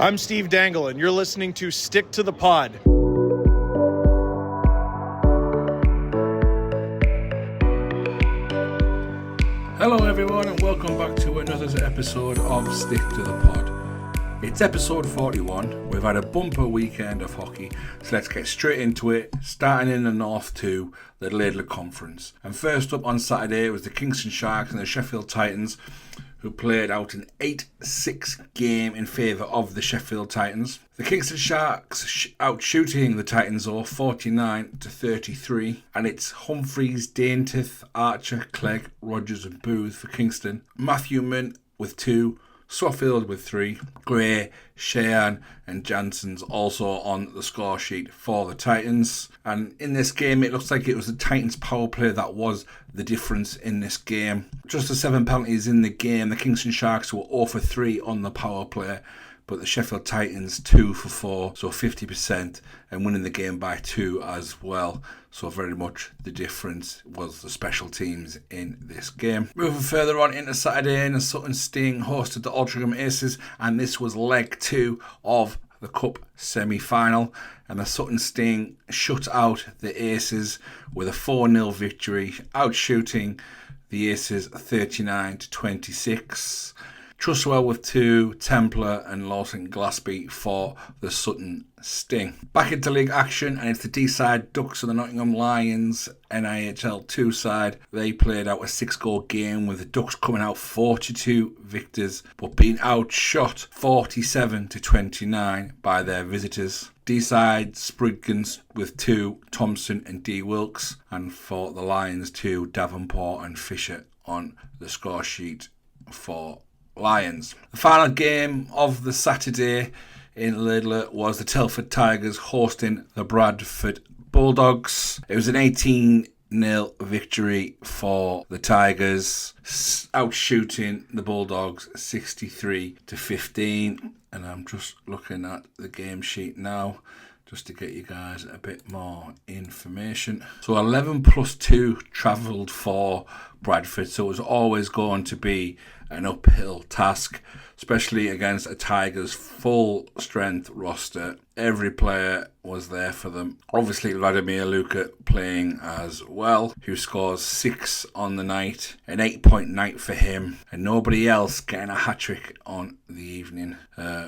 I'm Steve Dangle, and you're listening to Stick to the Pod. Hello everyone and welcome back to another episode of Stick to the Pod. It's episode 41. We've had a bumper weekend of hockey, so let's get straight into it, starting in the North 2, the Laidler Conference. And first up on Saturday was the Kingston Sharks and the Sheffield Titans, who played out an 8-6 game in favour of the Sheffield Titans. The Kingston Sharks out-shooting the Titans 49-33, and it's Humphreys, Daintiff, Archer, Clegg, Rogers and Booth for Kingston. Matthew Mint with 2, Swaffield with 3, Gray, Sheehan and Jansen's also on the score sheet for the Titans. And in this game, it looks like it was the Titans power play that was the difference in this game. Just the 7 penalties in the game. The Kingston Sharks were 0 for 3 on the power play, but the Sheffield Titans 2 for 4, so 50%, and winning the game by 2 as well. So very much the difference was the special teams in this game. Moving further on into Saturday, and the Sutton Sting hosted the Altrincham Aces, and this was leg 2 of the Cup semi-final, and the Sutton Sting shut out the Aces with a 4-0 victory, outshooting the Aces 39-26. Truswell with 2, Templar and Lawson Gillespie for the Sutton Sting. Back into league action, and it's the D-side Ducks and the Nottingham Lions NIHL 2 side. They played out a 6-goal game with the Ducks coming out 42 victors, but being outshot 47-29 by their visitors. D-side Spriggans with 2, Thompson and D. Wilkes, and for the Lions 2, Davenport and Fisher on the score sheet for Lions. The final game of the Saturday in Laidler was the Telford Tigers hosting the Bradford Bulldogs. It was an 18-0 victory for the Tigers, outshooting the Bulldogs 63-15. And I'm just looking at the game sheet now, just to get you guys a bit more information. So 11 plus 2 travelled for Bradford, so it was always going to be an uphill task, especially against a Tigers full strength roster. Every player was there for them. Obviously Vladimir Luka playing as well, who scores 6 on the night, an 8-point night for him, and nobody else getting a hat-trick on the evening,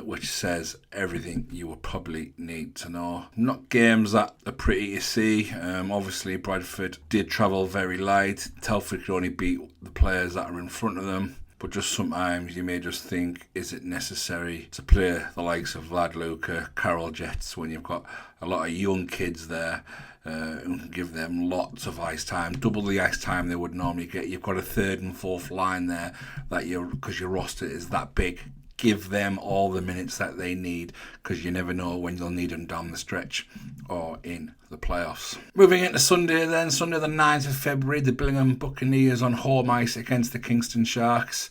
which says everything you will probably need to know. Not games that are pretty to see. Obviously Bradford did travel very light. Telford could only beat the players that are in front of them. But just sometimes you may just think, is it necessary to play the likes of Vlad Luka, Carol Jets, when you've got a lot of young kids there who can give them lots of ice time, double the ice time they would normally get. You've got a 3rd and 4th line there that because your roster is that big. Give them all the minutes that they need, because you never know when you'll need them down the stretch or in the playoffs. Moving into Sunday then, Sunday the 9th of February, the Billingham Buccaneers on home ice against the Kingston Sharks,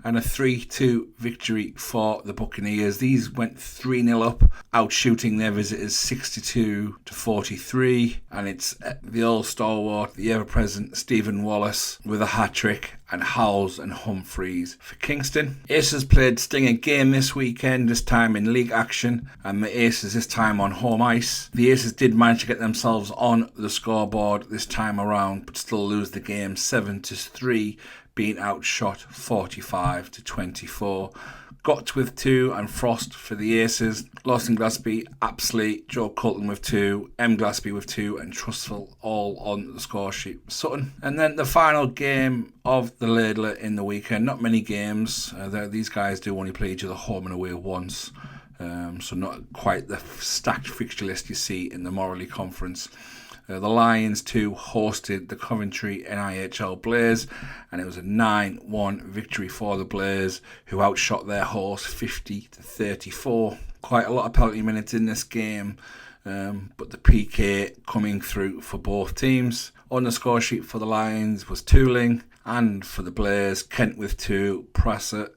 and a 3-2 victory for the Buccaneers. These went 3-0 up, outshooting their visitors 62-43, and it's the old stalwart, the ever-present Stephen Wallace with a hat-trick, and Howells and Humphreys for Kingston. Aces played Sting again this weekend, this time in league action, and the Aces this time on home ice. The Aces did manage to get themselves on the scoreboard this time around, but still lose the game 7-3, being outshot 45-24. Gott with 2 and Frost for the Aces. Lawson Gillespie, Apsley, Joe Colton with 2, M. Gillespie with 2, and Trustful all on the score sheet for Sutton. And then the final game of the Laidler in the weekend. Not many games. These guys do only play each other home and away once. So not quite the stacked fixture list you see in the Morley Conference. The Lions 2 hosted the Coventry NIHL Blaze, and it was a 9-1 victory for the Blaze, who outshot their horse 50-34. Quite a lot of penalty minutes in this game, but the PK coming through for both teams. On the score sheet for the Lions was Tooling, and for the Blaze, Kent with 2, Prosser,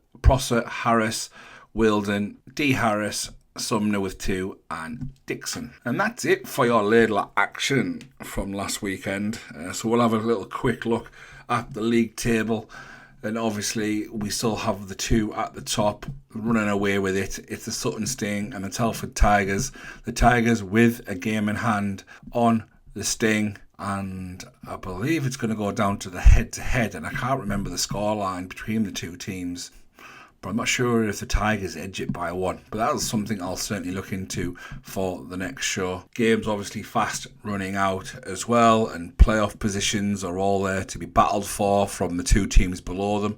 Harris, Wilden, D. Harris, Sumner with 2, and Dixon. And that's it for your Laidler action from last weekend. So we'll have a little quick look at the league table And obviously, we still have the two at the top running away with it. It's the Sutton Sting and the Telford Tigers. The Tigers with a game in hand on the Sting. And I believe it's going to go down to the head-to-head. And I can't remember the scoreline between the two teams. But I'm not sure if the Tigers edge it by one. But that's something I'll certainly look into for the next show. Games obviously fast running out as well, and playoff positions are all there to be battled for from the two teams below them.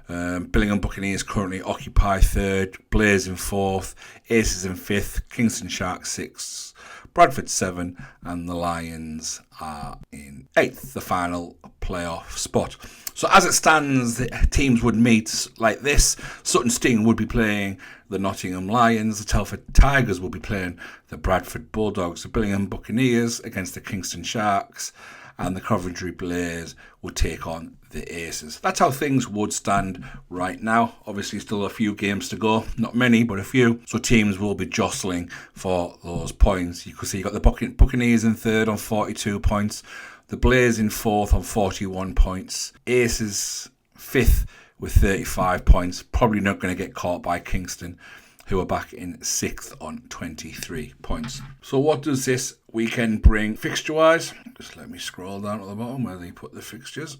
Billingham Buccaneers currently occupy third, Blaze in fourth, Aces in fifth, Kingston Sharks sixth, Bradford 7, and the Lions are in 8th, the final playoff spot. So as it stands, the teams would meet like this. Sutton Sting would be playing the Nottingham Lions, the Telford Tigers will be playing the Bradford Bulldogs, the Billingham Buccaneers against the Kingston Sharks, and the Coventry Blaze would take on the Aces. That's how things would stand right now. Obviously still a few games to go, not many but a few, so teams will be jostling for those points. You can see you got the Buccaneers in third on 42 points, the Blaze in fourth on 41 points, Aces fifth with 35 points, probably not going to get caught by Kingston, who are back in sixth on 23 points. So what does this weekend bring fixture-wise? Just let me scroll down to the bottom where they put the fixtures.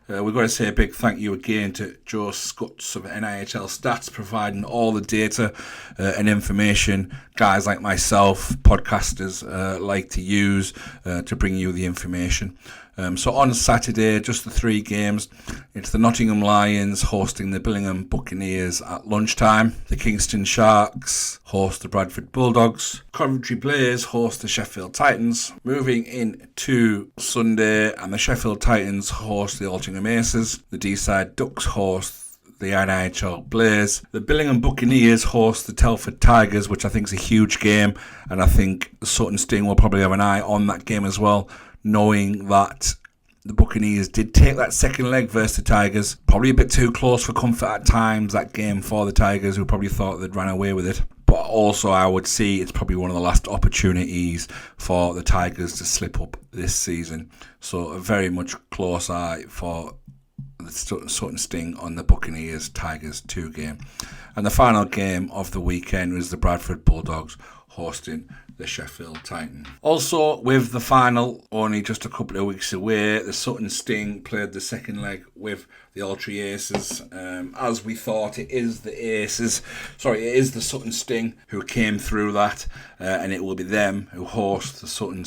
We've got to say a big thank you again to Joe Scutts of NIHL Stats, providing all the data and information guys like myself, podcasters, like to use to bring you the information. So on Saturday, just the three games. It's the Nottingham Lions hosting the Billingham Buccaneers at lunchtime. The Kingston Sharks host the Bradford Bulldogs. Coventry Blaze host the Sheffield Titans. Moving into Sunday, and the Sheffield Titans host the Altrincham Aces. The D-side Ducks host the NIHL Blaze. The Billingham Buccaneers host the Telford Tigers, which I think is a huge game, and I think the Sutton Sting will probably have an eye on that game as well, knowing that the Buccaneers did take that second leg versus the Tigers. Probably a bit too close for comfort at times, that game for the Tigers, who probably thought they'd ran away with it. But also I would see it's probably one of the last opportunities for the Tigers to slip up this season. So a very much close eye for the Sutton Sting on the Buccaneers Tigers 2 game. And the final game of the weekend was the Bradford Bulldogs hosting the Sheffield Titans. Also, with the final only just a couple of weeks away, the Sutton Sting played the second leg with the Altry Aces. As we thought, it is the Sutton Sting who came through that, and it will be them who host the Sutton.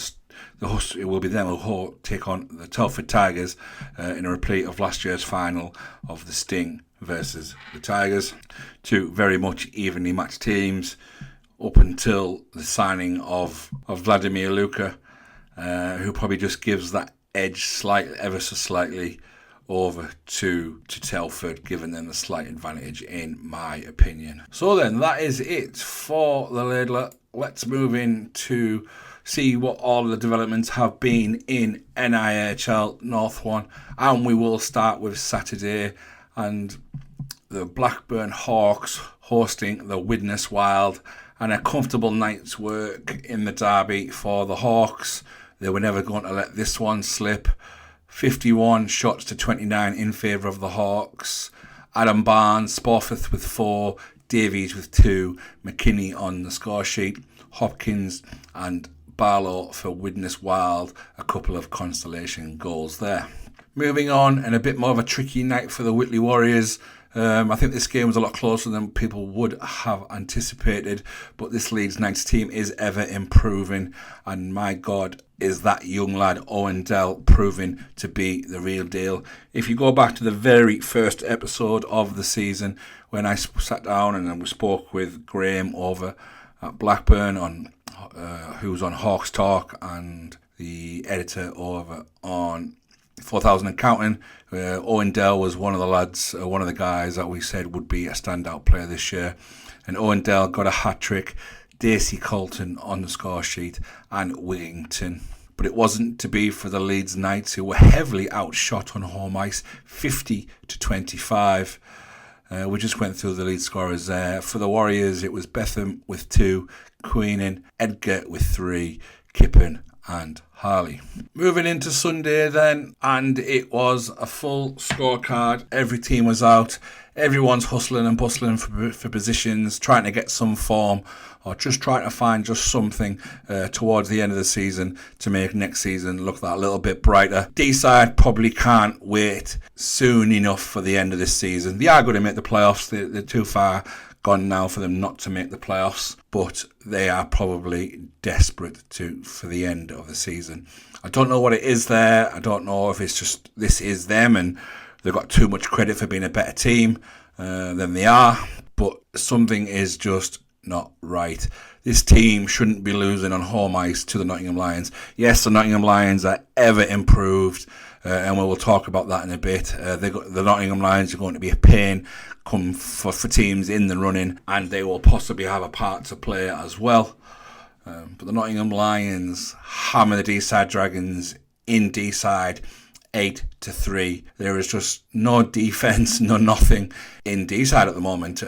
It will be them who take on the Telford Tigers in a repeat of last year's final of the Sting versus the Tigers. Two very much evenly matched teams, up until the signing of Vladimir Luka, who probably just gives that edge ever so slightly over to Telford, giving them the slight advantage in my opinion. So then, that is it for the Ladler. Let's move in to see what all the developments have been in NIHL North 1, and we will start with Saturday and the Blackburn Hawks hosting the Widnes Wild, and a comfortable night's work in the derby for the Hawks. They were never going to let this one slip. 51 shots to 29 in favour of the Hawks. Adam Barnes, Sporforth with 4, Davies with 2, McKinney on the score sheet, Hopkins and Barlow for Widnes Wild, a couple of consolation goals there. Moving on, and a bit more of a tricky night for the Whitley Warriors. I think this game was a lot closer than people would have anticipated, but this Leeds Knights team is ever improving, and my God, is that young lad Owen Dell proving to be the real deal. If you go back to the very first episode of the season, when I sat down and we spoke with Graham over at Blackburn, who was on Hawks Talk, and the editor over on 4000 and Counting, Owen Dell was one of the lads, one of the guys that we said would be a standout player this year. And Owen Dell got a hat-trick, Dacey Colton on the score sheet, and Wigington. But it wasn't to be for the Leeds Knights, who were heavily outshot on home ice, 50 to 25. We just went through the lead scorers there. For the Warriors, it was Betham with 2, Queenan, Edgar with 3, Kippen and Harley. Moving into Sunday then, and it was a full scorecard. Every team was out. Everyone's hustling and bustling for positions, trying to get some form or just trying to find just something towards the end of the season to make next season look that little bit brighter. D-side probably can't wait soon enough for the end of this season. They are going to make the playoffs. They're too far gone now for them not to make the playoffs, but they are probably desperate for the end of the season. I don't know what it is there. I don't know if it's just this is them and they've got too much credit for being a better team than they are, but something is just not right. This team shouldn't be losing on home ice to the Nottingham Lions. Yes, the Nottingham Lions are ever improved, and we will talk about that in a bit. The Nottingham Lions are going to be a pain come for teams in the running, and they will possibly have a part to play as well. But the Nottingham Lions hammer the D-side Dragons in D-side 8-3. There is just no defence, no nothing in D-side at the moment.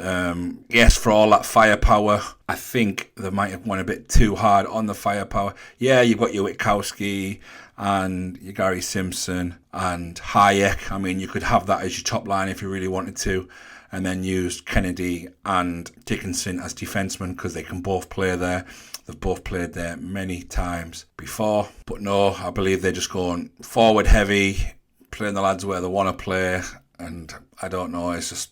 Yes, for all that firepower, I think they might have went a bit too hard on the firepower. Yeah, you've got your Witkowski and your Gary Simpson and Hayek. I mean, you could have that as your top line if you really wanted to, and then use Kennedy and Dickinson as defensemen because they can both play there. They've both played there many times before. But no, I believe they're just going forward heavy, playing the lads where they want to play. And I don't know, it's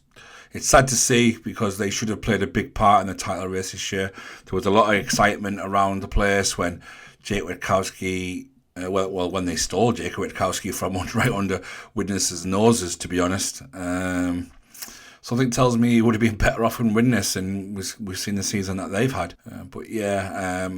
sad to see because they should have played a big part in the title race this year. There was a lot of excitement around the place when Jake Witkowski, when they stole Jake Witkowski from right under Widnes's noses, to be honest. Something tells me he would have been better off in Widnes, and we've seen the season that they've had. But yeah,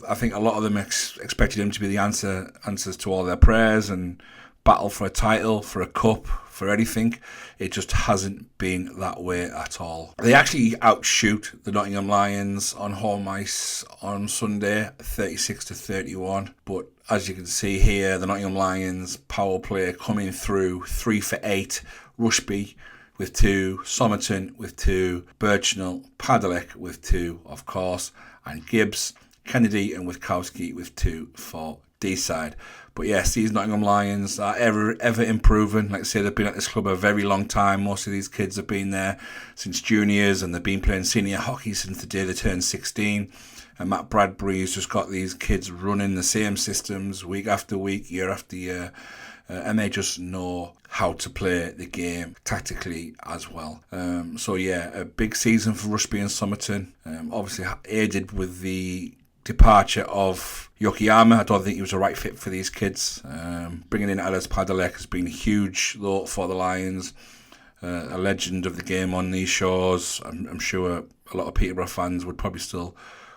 I think a lot of them expected him to be the answers to all their prayers and battle for a title, for a cup, for anything. It just hasn't been that way at all. They actually outshoot the Nottingham Lions on home ice on Sunday, 36-31. But as you can see here, the Nottingham Lions power play coming through 3 for 8. Rushby with 2, Somerton with 2, Birchnell, Padalecki with 2, of course, and Gibbs, Kennedy and Witkowski with 2 for D-side. But yes, these Nottingham Lions are ever improving. Like I say, they've been at this club a very long time. Most of these kids have been there since juniors, and they've been playing senior hockey since the day they turned 16. And Matt Bradbury's just got these kids running the same systems week after week, year after year. And they just know how to play the game tactically as well. So yeah, a big season for Rushby and Somerton. Obviously aided with the departure of Yokoyama. I don't think he was the right fit for these kids. Bringing in Alice Padalecki has been huge though for the Lions. A legend of the game on these shores. I'm sure a lot of Peterborough fans would probably still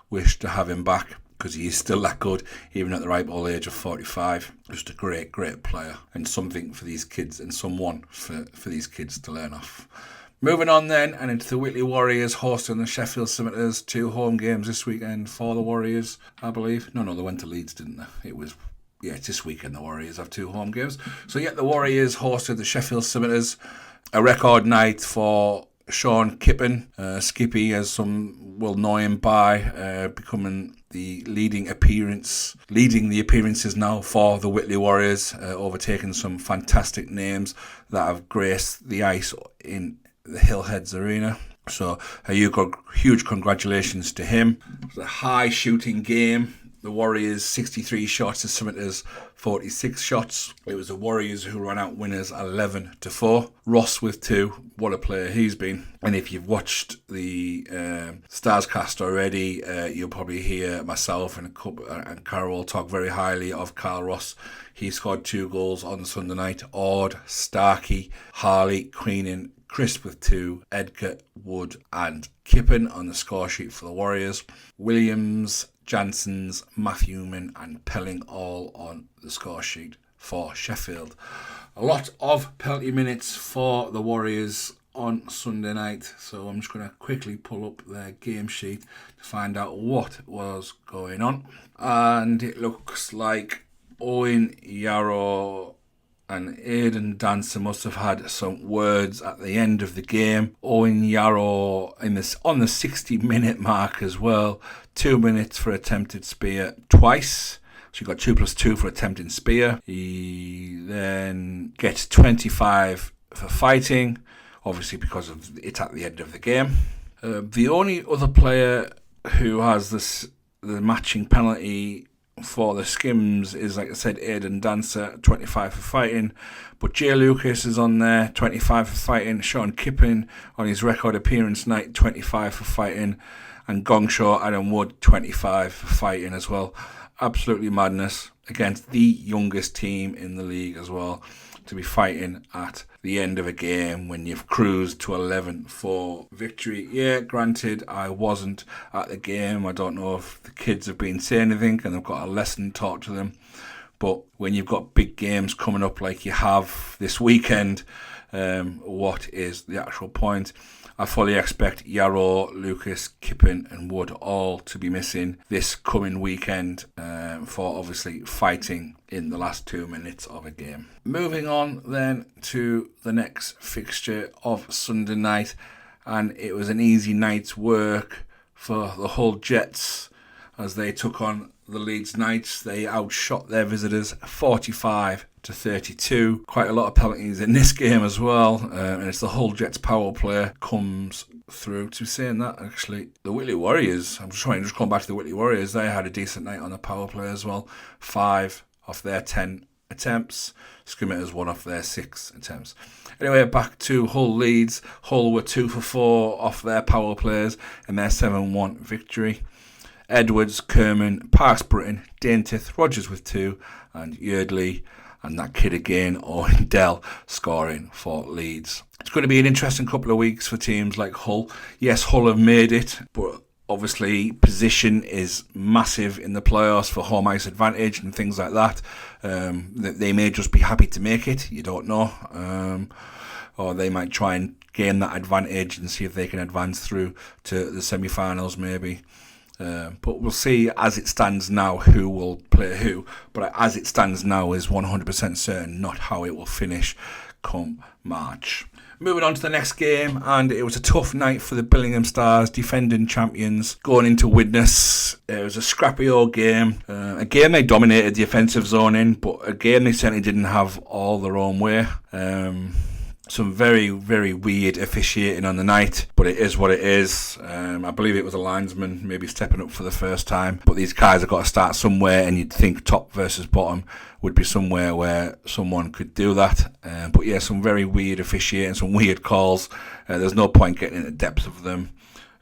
wish to have him back, because he is still that good, even at the ripe old age of 45. Just a great player, and something for these kids, and someone for these kids to learn off. Moving on then, and into the Whitley Warriors hosting the Sheffield Scimitars. 2 home games this weekend for the Warriors, I believe. No, they went to Leeds, didn't they? It's this weekend the Warriors have 2 home games. So yeah, the Warriors hosted the Sheffield Scimitars. A record night for Sean Kippen, Skippy, as some will know him by, becoming the leading the appearances now for the Whitley Warriors, overtaking some fantastic names that have graced the ice in the Hillheads Arena. So a huge congratulations to him. It was a high shooting game. The Warriors 63 shots, the Scimitars 46 shots. It was the Warriors who ran out winners 11-4. Ross with 2. What a player he's been. And if you've watched the Starscast already, you'll probably hear myself and Carol talk very highly of Carl Ross. He scored 2 goals on Sunday night. Ord, Starkey, Harley, Queenan, Crisp with 2, Edgar, Wood and Kippen on the score sheet for the Warriors. Williams, Janssens, Matthewman and Pelling all on the score sheet for Sheffield. A lot of penalty minutes for the Warriors on Sunday night, so I'm just going to quickly pull up their game sheet to find out what was going on. And it looks like Owen Yarrow and Aidan Dancer must have had some words at the end of the game. Owen Yarrow on the 60-minute mark as well. 2 minutes for attempted spear twice. So you got 2+2 for attempting spear. He then gets 25 for fighting, obviously because of it's at the end of the game. The only other player who has the matching penalty for the skims is, like I said, Aidan Dancer, 25 for fighting. But Jay Lucas is on there, 25 for fighting. Sean Kippen on his record appearance night, 25 for fighting. And Gongshaw Adam Wood, 25 for fighting as well. Absolutely madness against the youngest team in the league as well, to be fighting at the end of a game when you've cruised to 11 for victory. Yeah, granted, I wasn't at the game. I don't know if the kids have been saying anything and they've got a lesson taught to them. But when you've got big games coming up like you have this weekend, what is the actual point? I fully expect Yarrow, Lucas, Kippen and Wood all to be missing this coming weekend for obviously fighting in the last 2 minutes of a game. Moving on then to the next fixture of Sunday night, and it was an easy night's work for the Hull Jets as they took on the Leeds Knights. They outshot their visitors 45-32. Quite a lot of penalties in this game as well, and it's the Hull Jets power play comes through. To saying that, actually, the Whitley Warriors, I'm just going back to the Whitley Warriors, they had a decent night on the power play as well. 5 off their 10 attempts. Scrimmagers 1 off their 6 attempts. Anyway, back to Hull Leeds. Hull were 2 for 4 off their power plays in their 7-1 victory. Edwards, Kerman, Parks Britton, Daintith, Rogers with 2, and Yardley, and that kid again, Owen Dell, scoring for Leeds. It's going to be an interesting couple of weeks for teams like Hull. Yes, Hull have made it, but obviously position is massive in the playoffs for home ice advantage and things like that. They may just be happy to make it, you don't know. Or they might try and gain that advantage and see if they can advance through to the semi-finals maybe. But we'll see as it stands now who will play who. But as it stands now is 100% certain not how it will finish come March. Moving on to the next game, and it was a tough night for the Billingham Stars, defending champions, going into Widnes. It was a scrappy old game. Again, they dominated the offensive zone in, but again, they certainly didn't have all their own way. Some very, very weird officiating on the night, but it is what it is. I believe it was a linesman maybe stepping up for the first time, but these guys have got to start somewhere, and you'd think top versus bottom would be somewhere where someone could do that. But yeah, some very weird officiating, some weird calls. There's no point getting into the depth of them.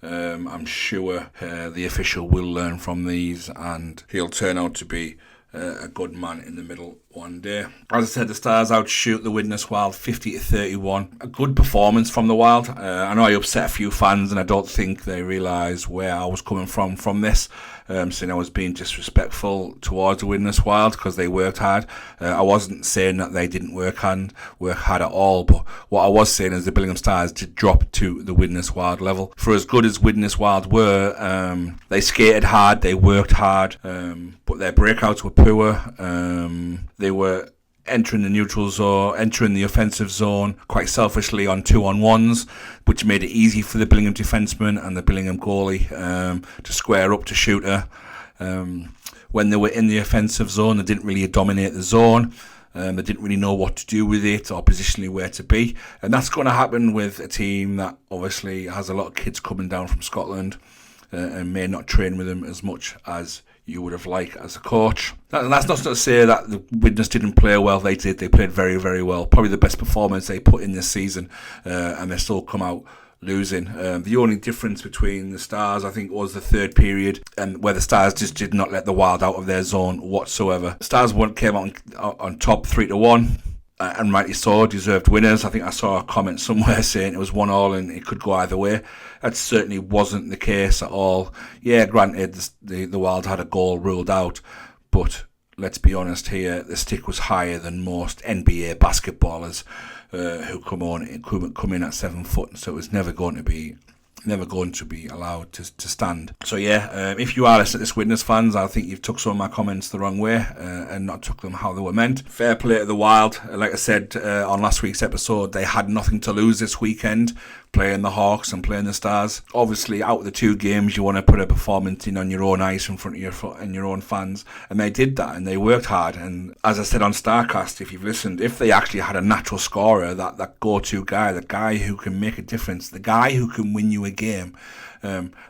I'm sure the official will learn from these, and he'll turn out to be a good man in the middle one day. As I said, the Stars outshoot the Widnes Wild 50-31. A good performance from the Wild. I know I upset a few fans, and I don't think they realise where I was coming from this. Saying I was being disrespectful towards the Widnes Wild because they worked hard. I wasn't saying that they didn't work hard at all, but what I was saying is the Billingham Stars did drop to the Widnes Wild level. For as good as Widnes Wild were, they skated hard, they worked hard, but their breakouts were poor. They were entering the neutral zone, entering the offensive zone quite selfishly on 2-on-1s, which made it easy for the Billingham defenseman and the Billingham goalie to square up to Shooter. When they were in the offensive zone, they didn't really dominate the zone. They didn't really know what to do with it or positionally where to be. And that's going to happen with a team that obviously has a lot of kids coming down from Scotland and may not train with them as much as you would have liked as a coach. And that's not to say that the Widnes didn't play well. They did. They played very, very well. Probably the best performance they put in this season, and they still come out losing. The only difference between the Stars, I think, was the third period, and where the Stars just did not let the Wild out of their zone whatsoever. Stars came out on top 3-1. And rightly so, deserved winners. I think I saw a comment somewhere saying it was 1-1 and it could go either way. That certainly wasn't the case at all. Yeah, granted, the Wild had a goal ruled out, but let's be honest here, the stick was higher than most NBA basketballers who come in at 7 foot, so it was never going to be never going to be allowed to stand. So yeah, if you are listening to this, Witness fans, I think you've took some of my comments the wrong way and not took them how they were meant. Fair play to the Wild. Like I said on last week's episode, they had nothing to lose this weekend, playing the Hawks and playing the Stars. Obviously, out of the two games, you want to put a performance in on your own ice in front of your own fans, and they did that, and they worked hard. And as I said on StarCast, if you've listened, if they actually had a natural scorer, that go-to guy, the guy who can make a difference, the guy who can win you a game,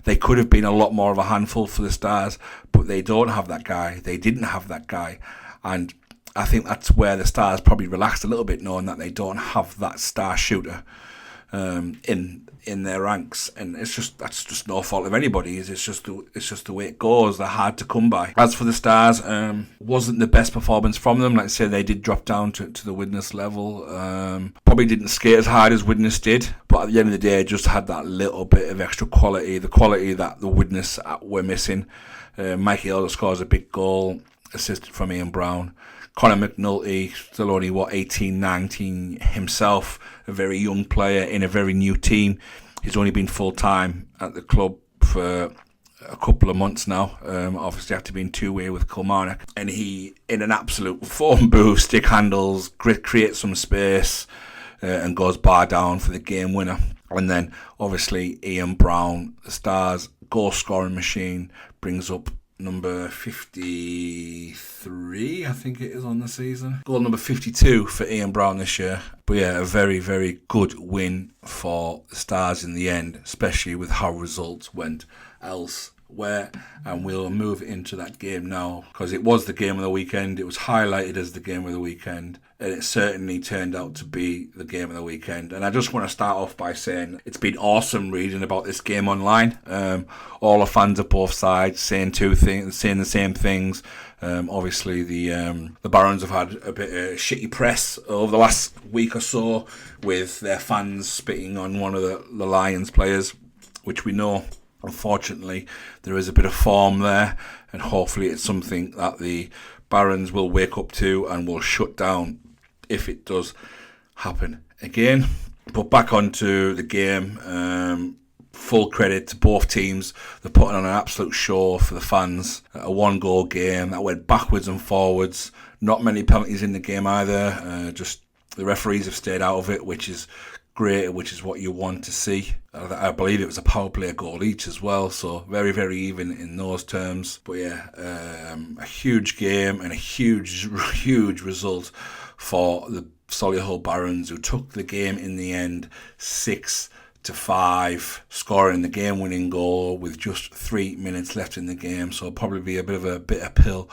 they could have been a lot more of a handful for the Stars, but they don't have that guy. They didn't have that guy, and I think that's where the Stars probably relaxed a little bit, knowing that they don't have that star shooter in their ranks, and that's just no fault of anybody's. It's just the way it goes. They're hard to come by. As for the Stars, wasn't the best performance from them. Like I say, they did drop down to the Widnes level. Probably didn't skate as hard as Widnes did, but at the end of the day, just had that little bit of extra quality, the quality that the Widnes were missing. Mikey Elder scores a big goal, assisted from Ian Brown. Conor McNulty, still only, 18, 19 himself, a very young player in a very new team. He's only been full-time at the club for a couple of months now, obviously after being two-way with Kilmarnock. And he, in an absolute form boost, stick handles, creates some space, and goes bar down for the game winner. And then, obviously, Ian Brown, the Stars' goal-scoring machine, brings up number 53, I think it is, on the season. Goal number 52 for Ian Brown this year. But yeah, a very, very good win for the Stars in the end, especially with how results went elsewhere. And we'll move into that game now, because it was the game of the weekend. It was highlighted as the game of the weekend, and it certainly turned out to be the game of the weekend. And I just want to start off by saying it's been awesome reading about this game online. All the fans of both sides saying the same things. Obviously, the Barons have had a bit of shitty press over the last week or so, with their fans spitting on one of the Lions players, which we know, unfortunately, there is a bit of form there, and hopefully it's something that the Barons will wake up to and will shut down if it does happen again. But back onto the game, full credit to both teams. They're putting on an absolute show for the fans. A one-goal game that went backwards and forwards. Not many penalties in the game either. Just the referees have stayed out of it, which is great, which is what you want to see. I believe it was a power play goal each as well, so very, very even in those terms. But yeah, a huge game and a huge, huge result for the Solihull Barons, who took the game in the end 6-5, scoring the game-winning goal with just 3 minutes left in the game. So probably be a bit of a bitter pill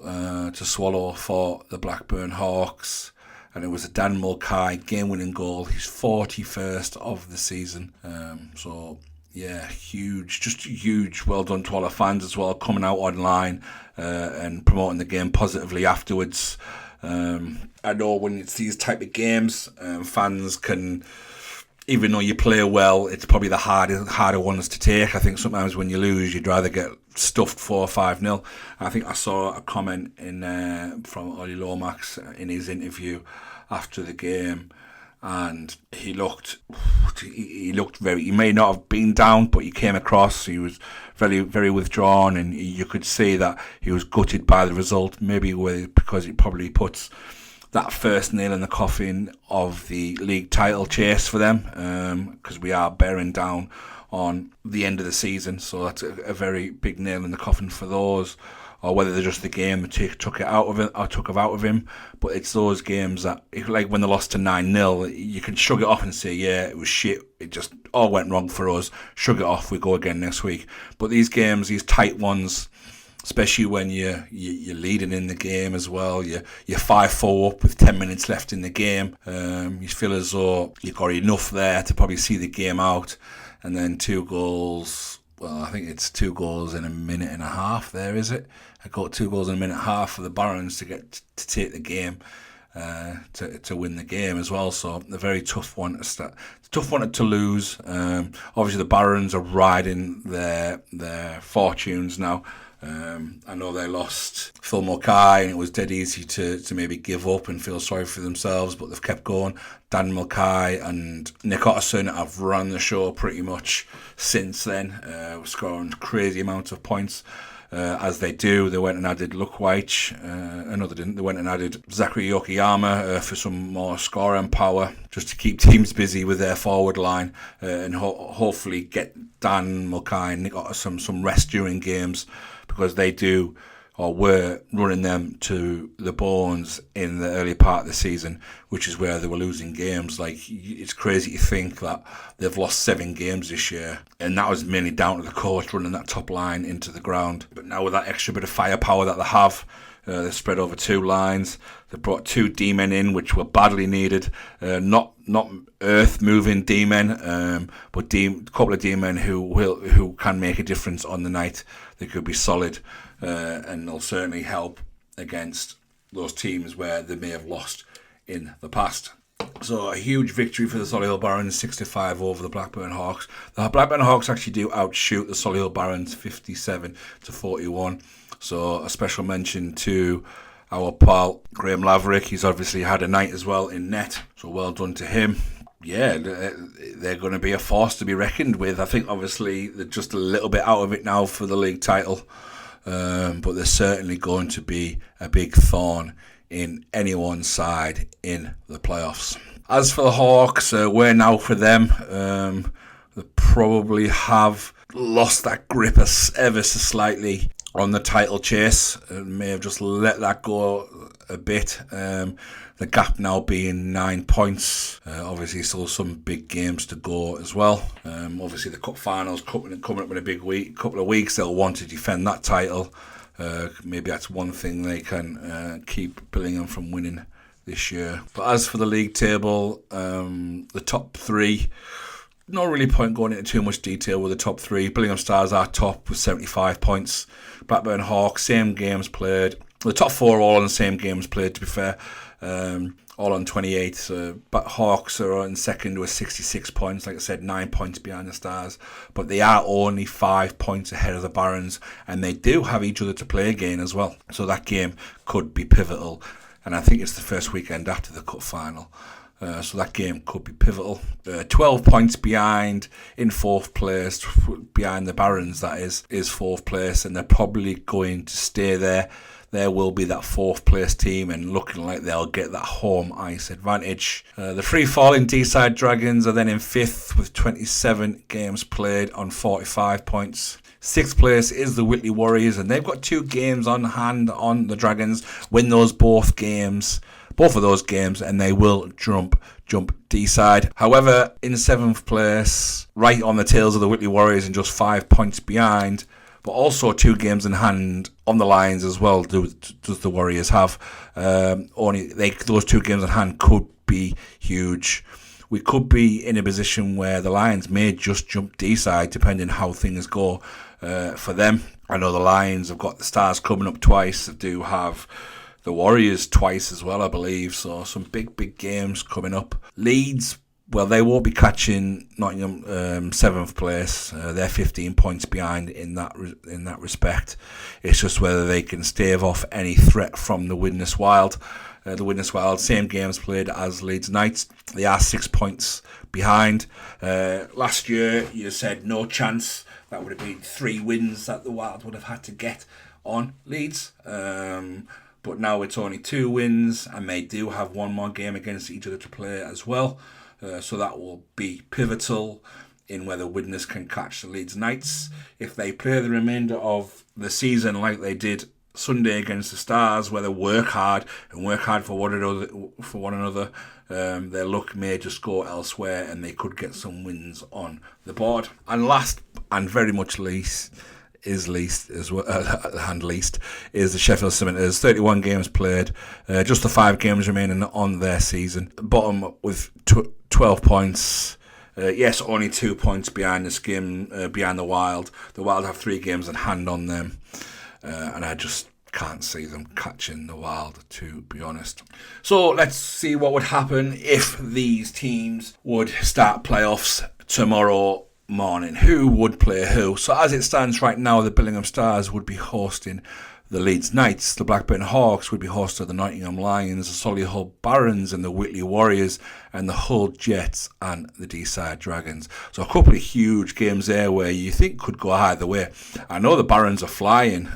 to swallow for the Blackburn Hawks. And it was a Dan Mulcahy game-winning goal, his 41st of the season. So yeah, huge, just huge. Well done to all the fans as well, coming out online and promoting the game positively afterwards. I know when it's these type of games, fans can, even though you play well, it's probably the harder ones to take. I think sometimes when you lose, you'd rather get stuffed 4 or 5-0. I think I saw a comment from Ollie Lomax in his interview after the game, and he looked very, he may not have been down, but he came across, he was very, very withdrawn, and you could see that he was gutted by the result, maybe because it probably puts that first nail in the coffin of the league title chase for them, because we are bearing down on the end of the season, so that's a very big nail in the coffin for those. Or whether they're just the game that took it out of him, but it's those games that, like when they lost to 9-0, you can shrug it off and say, yeah, it was shit, it just all went wrong for us, shrug it off, we go again next week. But these games, these tight ones, especially when you're leading in the game as well, you're 5-4 up with 10 minutes left in the game, you feel as though you've got enough there to probably see the game out, and then 2 goals. Well, I think it's 2 goals in a minute and a half there, is it? I got 2 goals in a minute and a half for the Barons to take the game, to win the game as well. So a very tough one to start. It's a tough one to lose. Obviously the Barons are riding their fortunes now. I know they lost Phil Mulcahy, and it was dead easy to maybe give up and feel sorry for themselves, but they've kept going. Dan Mulcahy and Nick Otterson have run the show pretty much since then, scoring crazy amounts of points. As they do, they went and added Luke White. No, they didn't. They went and added Zachary Yokoyama for some more scoring power, just to keep teams busy with their forward line, and hopefully get Dan Mulcahy and Nick Otterson some rest during games, because they do, or were, running them to the bones in the early part of the season, which is where they were losing games. Like, it's crazy to think that they've lost 7 games this year, and that was mainly down to the coach running that top line into the ground. But now with that extra bit of firepower that they have, they're spread over 2 lines. They brought 2 D-men in, which were badly needed. Not earth-moving D-men, but a couple of D-men who can make a difference on the night. They could be solid, and they'll certainly help against those teams where they may have lost in the past. So a huge victory for the Solihull Barons, 65 over the Blackburn Hawks. The Blackburn Hawks actually do outshoot the Solihull Barons 57-41. So a special mention to our pal Graham Laverick. He's obviously had a night as well in net, so well done to him. Yeah, they're going to be a force to be reckoned with. I think obviously they're just a little bit out of it now for the league title, but they're certainly going to be a big thorn in anyone's side in the playoffs. As for the Hawks, where now for them? They probably have lost that grip ever so slightly on the title chase, and may have just let that go a bit. The gap now being 9 points. Obviously still some big games to go as well. Obviously the cup finals coming up in a big couple of weeks. They'll want to defend that title. Maybe that's one thing they can keep Billingham from winning this year. But as for the league table, the top 3, not really point going into too much detail with the top 3. Billingham Stars are top with 75 points. Blackburn Hawks, same games played. The top 4 are all on the same games played, to be fair. All on 28. But Hawks are in second with 66 points. Like I said, 9 points behind the Stars. But they are only 5 points ahead of the Barons. And they do have each other to play again as well. So that game could be pivotal. And I think it's the first weekend after the cup final. So that game could be pivotal. 12 points behind in 4th place, behind the Barons, that is 4th place, and they're probably going to stay there. There will be that 4th place team, and looking like they'll get that home ice advantage. The free-falling Deeside Dragons are then in 5th with 27 games played on 45 points. 6th place is the Whitley Warriors, and they've got 2 games on hand on the Dragons. Win both of those games, and they will jump D-side. However, in 7th place, right on the tails of the Whitley Warriors and just 5 points behind, but also 2 games in hand on the Lions as well, does the Warriors have. Those 2 games in hand could be huge. We could be in a position where the Lions may just jump D-side, depending how things go for them. I know the Lions have got the Stars coming up twice. They do have the Warriors twice as well, I believe. So some big games coming up. Leeds, well, they won't be catching Nottingham 7th place. They're 15 points behind in that respect. It's just whether they can stave off any threat from the Widnes Wild. The Widnes Wild, same games played as Leeds Knights. They are 6 points behind. Last year, you said no chance. That would have been 3 wins that the Wild would have had to get on Leeds. But now it's only 2 wins, and they do have 1 more game against each other to play as well. So that will be pivotal in whether Widnes can catch the Leeds Knights. If they play the remainder of the season like they did Sunday against the Stars, where they work hard for one another, their luck may just go elsewhere, and they could get some wins on the board. And last and very much least is the Sheffield Scimitars. 31 games played, just the 5 games remaining on their season. Bottom with 12 points. Yes, only 2 points behind behind the Wild. The Wild have 3 games in hand on them, and I just can't see them catching the Wild, to be honest. So let's see what would happen if these teams would start playoffs tomorrow morning. Who would play who? So as it stands right now, the Billingham Stars would be hosting the Leeds Knights, the Blackburn Hawks would be hosting the Nottingham Lions, the Solihull Barons and the Whitley Warriors, and the Hull Jets and the Deeside Dragons. So a couple of huge games there where you think could go either way. I know the Barons are flying,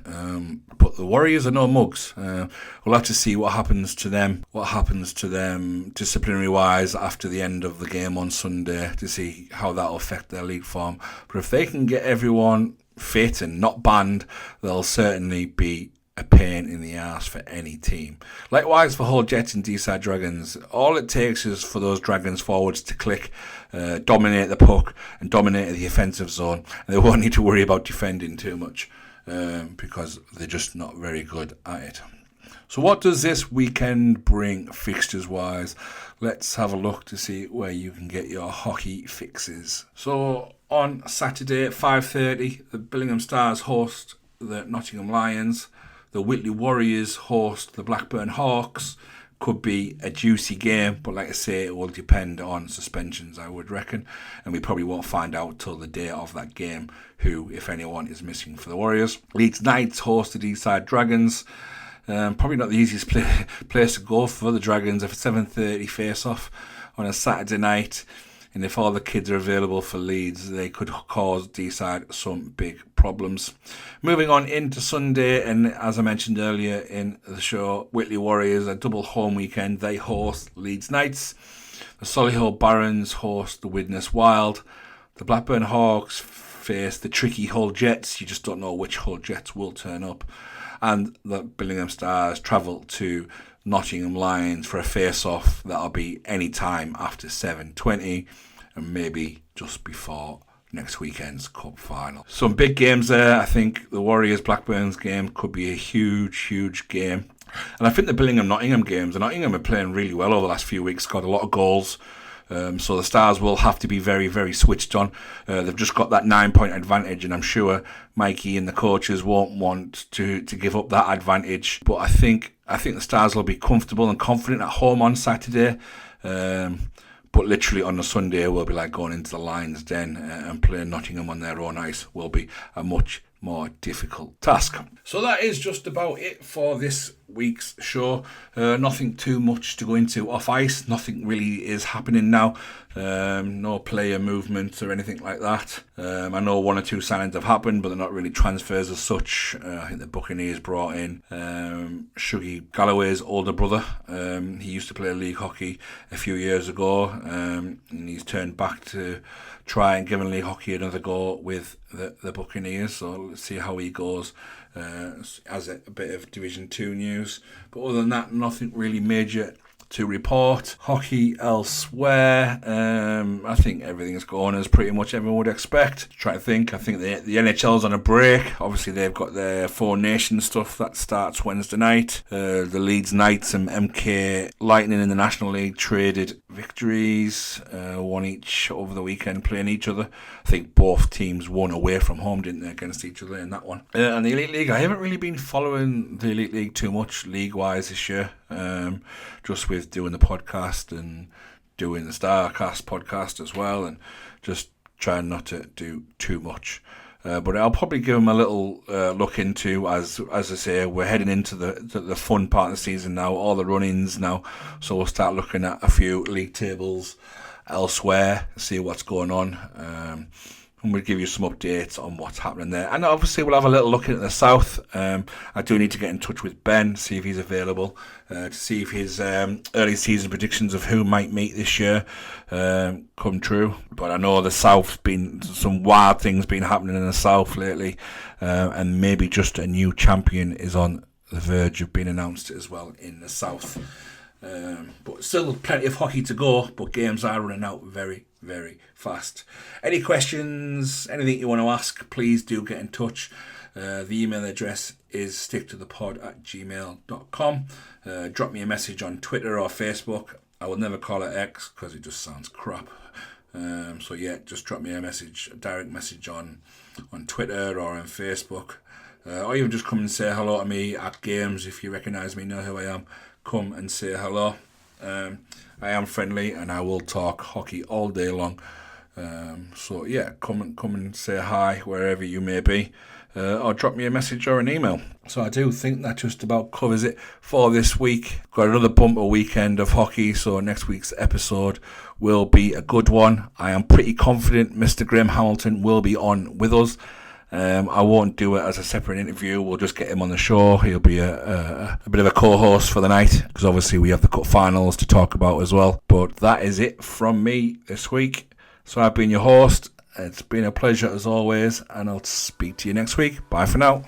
but the Warriors are no mugs. We'll have to see what happens to them disciplinary-wise after the end of the game on Sunday to see how that will affect their league form. But if they can get everyone fit and not banned, they'll certainly be a pain in the arse for any team. Likewise for Hull Jets and Deeside Dragons, all it takes is for those Dragons forwards to click, dominate the puck and dominate the offensive zone, and they won't need to worry about defending too much because they're just not very good at it. So what does this weekend bring fixtures wise? Let's have a look to see where you can get your hockey fixes. So on Saturday at 5:30, the Billingham Stars host the Nottingham Lions. The Whitley Warriors host the Blackburn Hawks. Could be a juicy game, but like I say, it will depend on suspensions, I would reckon. And we probably won't find out till the day of that game who, if anyone, is missing for the Warriors. Leeds Knights host the Deeside Dragons. Probably not the easiest place to go for the Dragons if it's 7:30 face-off on a Saturday night. And if all the kids are available for Leeds, they could cause Deeside some big problems. Moving on into Sunday, and as I mentioned earlier in the show, Whitley Warriors, a double home weekend. They host Leeds Knights. The Solihull Barons host the Widnes Wild. The Blackburn Hawks face the tricky Hull Jets. You just don't know which Hull Jets will turn up. And the Billingham Stars travel to Nottingham Lions for a face-off that'll be any time after 7:20 and maybe just before next weekend's cup final. Some big games there. I think the Warriors-Blackburns game could be a huge game. And I think the Billingham-Nottingham games, the Nottingham are playing really well over the last few weeks, scored a lot of goals. So the Stars will have to be very switched on. They've just got that 9-point advantage, and I'm sure Mikey and the coaches won't want to give up that advantage. But I think the Stars will be comfortable and confident at home on Saturday. But literally on the Sunday, we'll be like going into the Lions' Den and playing Nottingham on their own ice will be a much more difficult task. So that is just about it for this week's show. Nothing too much to go into off ice. Nothing really is happening now. No player movements or anything like that. I know one or two signings have happened, but they're not really transfers as such. I think the Buccaneers brought in Shuggy Galloway's older brother. He used to play league hockey a few years ago, and he's turned back to try and give league hockey another go with the Buccaneers. So let's see how he goes as a bit of Division 2 news. But other than that, nothing really major to report. Hockey elsewhere, I think everything's going as pretty much everyone would expect. I think the NHL's on a break. Obviously they've got their Four Nations stuff that starts Wednesday night. The Leeds Knights and MK Lightning in the National League traded victories, one each over the weekend playing each other. I think both teams won away from home, didn't they, against each other in that one. And the Elite League, I haven't really been following the Elite League too much league-wise this year. Just with doing the podcast and doing the Starcast podcast as well, and just trying not to do too much. But I'll probably give them a little look into, as I say, we're heading into the fun part of the season now, all the run-ins now, so we'll start looking at a few league tables elsewhere, see what's going on. And we'll give you some updates on what's happening there. And obviously we'll have a little look into the south. I do need to get in touch with Ben, see if he's available, to see if his early season predictions of who might meet this year come true. But I know the south's been some wild things been happening in the south lately, and maybe just a new champion is on the verge of being announced as well in the south. But still plenty of hockey to go, but games are running out very fast. Any questions, anything you want to ask, please do get in touch. The email address is sticktothepod@gmail.com. Drop me a message on Twitter or Facebook. I will never call it X because it just sounds crap. So yeah, just drop me a direct message on Twitter or on Facebook. Or even just come and say hello to me at games. If you recognise me, know who I am, come and say hello. I am friendly and I will talk hockey all day long. So yeah, come and say hi wherever you may be, or drop me a message or an email. So I do think that just about covers it for this week. Got another bumper weekend of hockey, so next week's episode will be a good one. I am pretty confident Mr. Graham Hamilton will be on with us. I won't do it as a separate interview. We'll just get him on the show. He'll be a bit of a co-host for the night, because obviously we have the cup finals to talk about as well. But that is it from me this week. So I've been your host. It's been a pleasure as always, and I'll speak to you next week. Bye for now.